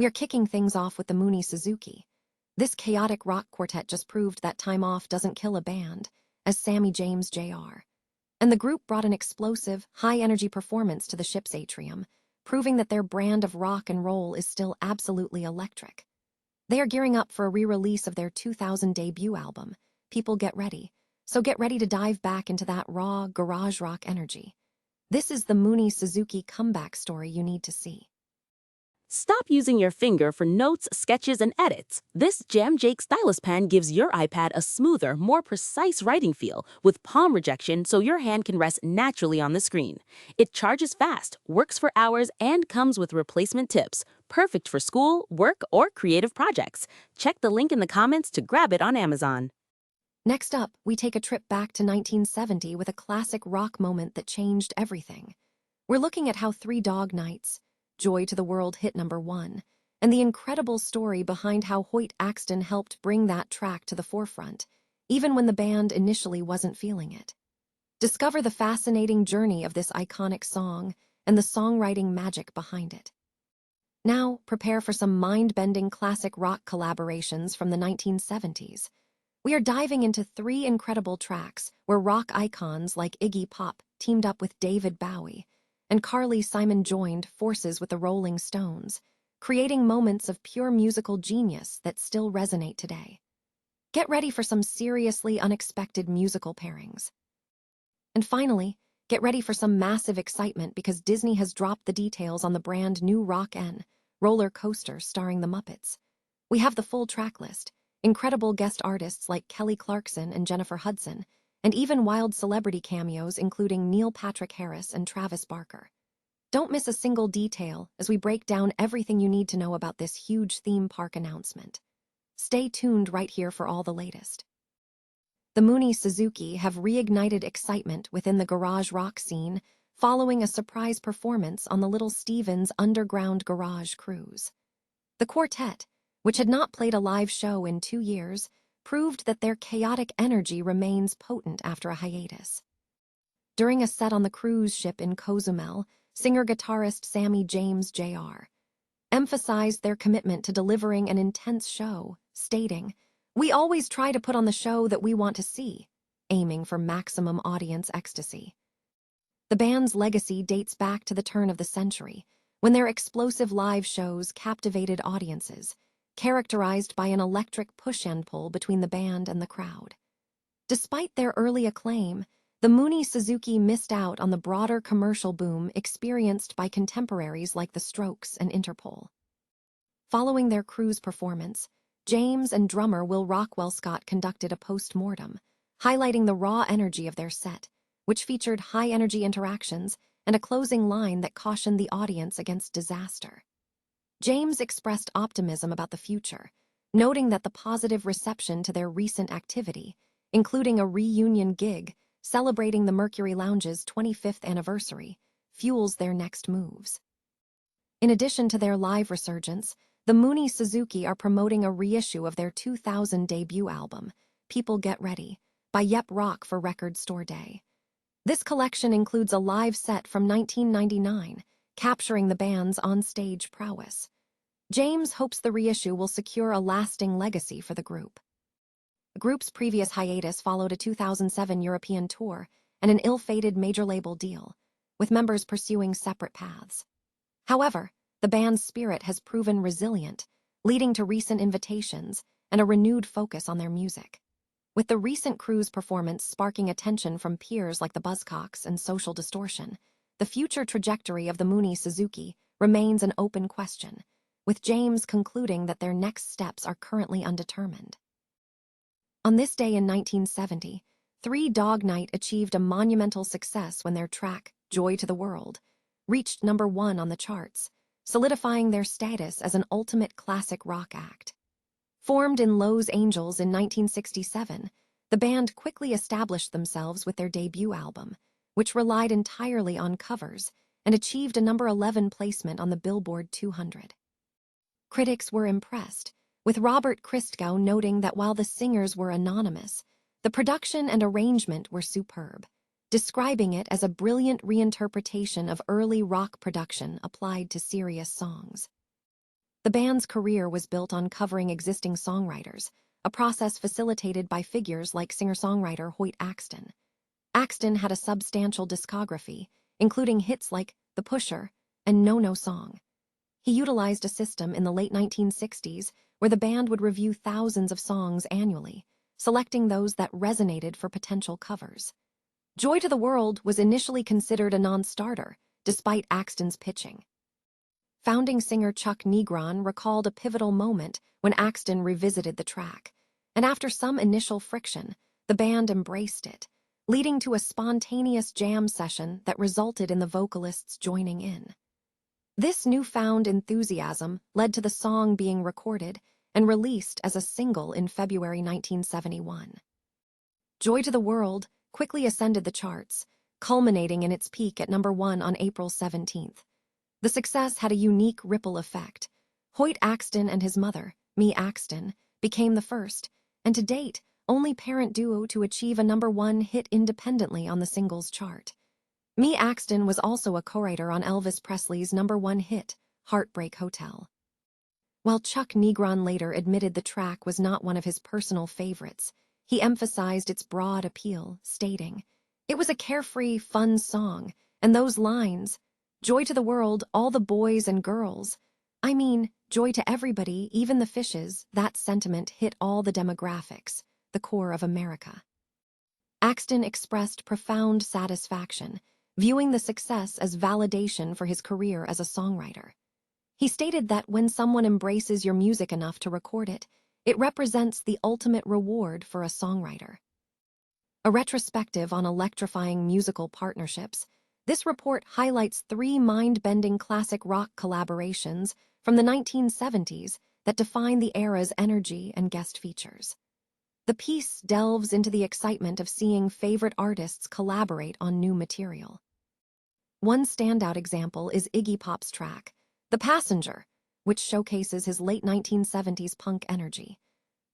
We are kicking things off with the Mooney Suzuki. This chaotic rock quartet just proved that time off doesn't kill a band, as Sammy James Jr. And the group brought an explosive, high-energy performance to the ship's atrium, proving that their brand of rock and roll is still absolutely electric. They are gearing up for a re-release of their 2000 debut album, People Get Ready, so get ready to dive back into that raw, garage rock energy. This is the Mooney Suzuki comeback story you need to see. Stop using your finger for notes, sketches, and edits. This Jam Jake stylus pen gives your iPad a smoother, more precise writing feel with palm rejection so your hand can rest naturally on the screen. It charges fast, works for hours, and comes with replacement tips. Perfect for school, work, or creative projects. Check the link in the comments to grab it on Amazon. Next up, we take a trip back to 1970 with a classic rock moment that changed everything. We're looking at how Three Dog Nights, Joy to the World hit #1, and the incredible story behind how Hoyt Axton helped bring that track to the forefront, even when the band initially wasn't feeling it. Discover the fascinating journey of this iconic song and the songwriting magic behind it. Now, prepare for some mind-bending classic rock collaborations from the 1970s. We are diving into 3 incredible tracks where rock icons like Iggy Pop teamed up with David Bowie, and Carly Simon joined forces with the Rolling Stones, creating moments of pure musical genius that still resonate today. Get ready for some seriously unexpected musical pairings. And finally, get ready for some massive excitement because Disney has dropped the details on the brand new Roller Coaster starring the Muppets. We have the full track list, incredible guest artists like Kelly Clarkson and Jennifer Hudson, and even wild celebrity cameos including Neil Patrick Harris and Travis Barker. Don't miss a single detail as we break down everything you need to know about this huge theme park announcement. Stay tuned right here for all the latest. The Mooney Suzuki have reignited excitement within the garage rock scene following a surprise performance on the Little Steven's Underground Garage Cruise. The quartet, which had not played a live show in 2 years, proved that their chaotic energy remains potent after a hiatus. During a set on the cruise ship in Cozumel, singer-guitarist Sammy James Jr. emphasized their commitment to delivering an intense show, stating, "We always try to put on the show that we want to see," aiming for maximum audience ecstasy. The band's legacy dates back to the turn of the century, when their explosive live shows captivated audiences, characterized by an electric push and pull between the band and the crowd. Despite their early acclaim, the Mooney Suzuki missed out on the broader commercial boom experienced by contemporaries like the Strokes and Interpol. Following their cruise performance, James and drummer Will Rockwell Scott conducted a post-mortem, highlighting the raw energy of their set, which featured high-energy interactions and a closing line that cautioned the audience against disaster. James expressed optimism about the future, noting that the positive reception to their recent activity, including a reunion gig celebrating the Mercury Lounge's 25th anniversary, fuels their next moves. In addition to their live resurgence, the Mooney Suzuki are promoting a reissue of their 2000 debut album, People Get Ready, by Yep Rock for Record Store Day. This collection includes a live set from 1999, capturing the band's on-stage prowess. James hopes the reissue will secure a lasting legacy for the group. The group's previous hiatus followed a 2007 European tour and an ill-fated major label deal, with members pursuing separate paths. However, the band's spirit has proven resilient, leading to recent invitations and a renewed focus on their music. With the recent cruise performance sparking attention from peers like the Buzzcocks and Social Distortion, the future trajectory of the Mooney Suzuki remains an open question, with James concluding that their next steps are currently undetermined. On this day in 1970, Three Dog Night achieved a monumental success when their track, Joy to the World, reached #1 on the charts, solidifying their status as an ultimate classic rock act. Formed in Los Angeles in 1967, the band quickly established themselves with their debut album, which relied entirely on covers and achieved a #11 placement on the Billboard 200. Critics were impressed, with Robert Christgau noting that while the singers were anonymous, the production and arrangement were superb, describing it as a brilliant reinterpretation of early rock production applied to serious songs. The band's career was built on covering existing songwriters, a process facilitated by figures like singer-songwriter Hoyt Axton. Axton had a substantial discography, including hits like The Pusher and No No Song. He utilized a system in the late 1960s where the band would review thousands of songs annually, selecting those that resonated for potential covers. Joy to the World was initially considered a non-starter, despite Axton's pitching. Founding singer Chuck Negron recalled a pivotal moment when Axton revisited the track, and after some initial friction, the band embraced it, leading to a spontaneous jam session that resulted in the vocalists joining in. This newfound enthusiasm led to the song being recorded and released as a single in February 1971. Joy to the World quickly ascended the charts, culminating in its peak at #1 on April 17th. The success had a unique ripple effect. Hoyt Axton and his mother, Mee Axton, became the first, and to date, only parent duo to achieve a #1 hit independently on the singles chart. Mee Axton was also a co-writer on Elvis Presley's #1 hit, Heartbreak Hotel. While Chuck Negron later admitted the track was not one of his personal favorites, he emphasized its broad appeal, stating, "It was a carefree, fun song, and those lines, joy to the world, all the boys and girls. I mean, joy to everybody, even the fishes," that sentiment hit all the demographics, the core of America. Axton expressed profound satisfaction, viewing the success as validation for his career as a songwriter. He stated that when someone embraces your music enough to record it, it represents the ultimate reward for a songwriter. A retrospective on electrifying musical partnerships, this report highlights 3 mind-bending classic rock collaborations from the 1970s that define the era's energy and guest features. The piece delves into the excitement of seeing favorite artists collaborate on new material. One standout example is Iggy Pop's track, The Passenger, which showcases his late 1970s punk energy.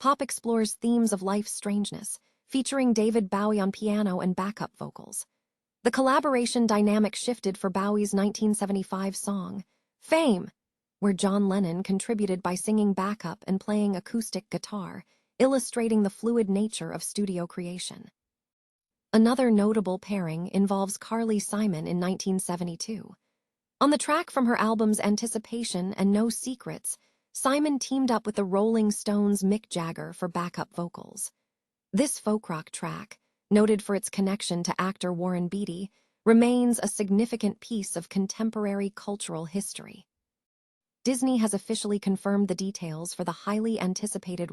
Pop explores themes of life's strangeness, featuring David Bowie on piano and backup vocals. The collaboration dynamic shifted for Bowie's 1975 song, Fame, where John Lennon contributed by singing backup and playing acoustic guitar, illustrating the fluid nature of studio creation. Another notable pairing involves Carly Simon in 1972. On the track from her albums Anticipation and No Secrets, Simon teamed up with the Rolling Stones' Mick Jagger for backup vocals. This folk rock track, noted for its connection to actor Warren Beatty, remains a significant piece of contemporary cultural history. Disney has officially confirmed the details for the highly anticipated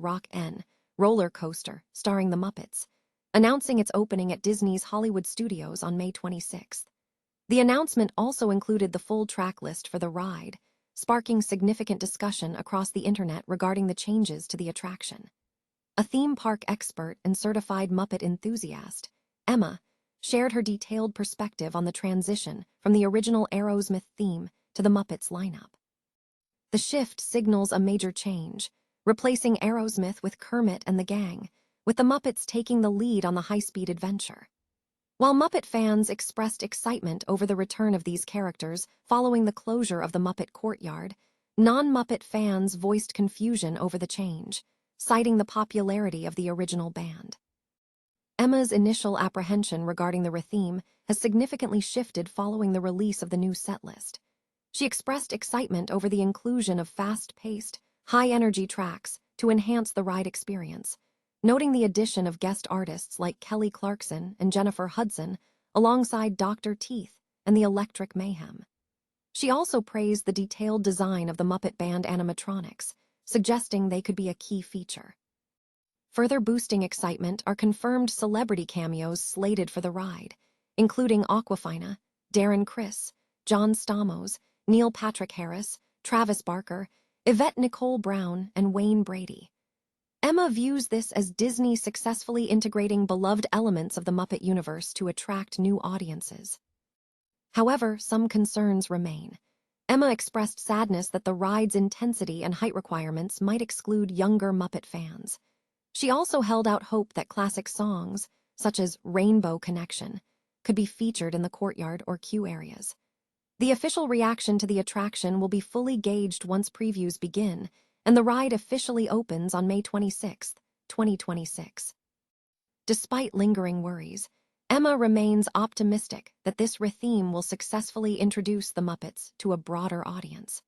Roller Coaster starring the Muppets, announcing its opening at Disney's Hollywood Studios on May 26th. The announcement also included the full track list for the ride, sparking significant discussion across the internet regarding the changes to the attraction. A theme park expert and certified Muppet enthusiast, Emma, shared her detailed perspective on the transition from the original Aerosmith theme to the Muppets lineup. The shift signals a major change, replacing Aerosmith with Kermit and the Gang, with the Muppets taking the lead on the high-speed adventure. While Muppet fans expressed excitement over the return of these characters following the closure of the Muppet Courtyard, non-Muppet fans voiced confusion over the change, citing the popularity of the original band. Emma's initial apprehension regarding the retheme has significantly shifted following the release of the new setlist. She expressed excitement over the inclusion of fast-paced, high-energy tracks to enhance the ride experience, noting the addition of guest artists like Kelly Clarkson and Jennifer Hudson alongside Dr. Teeth and the Electric Mayhem. She also praised the detailed design of the Muppet Band animatronics, suggesting they could be a key feature. Further boosting excitement are confirmed celebrity cameos slated for the ride, including Awkwafina, Darren Criss, John Stamos, Neil Patrick Harris, Travis Barker, Yvette Nicole Brown, and Wayne Brady. Emma views this as Disney successfully integrating beloved elements of the Muppet universe to attract new audiences. However, some concerns remain. Emma expressed sadness that the ride's intensity and height requirements might exclude younger Muppet fans. She also held out hope that classic songs, such as Rainbow Connection, could be featured in the courtyard or queue areas. The official reaction to the attraction will be fully gauged once previews begin, and the ride officially opens on May 26, 2026. Despite lingering worries, Emma remains optimistic that this retheme will successfully introduce the Muppets to a broader audience.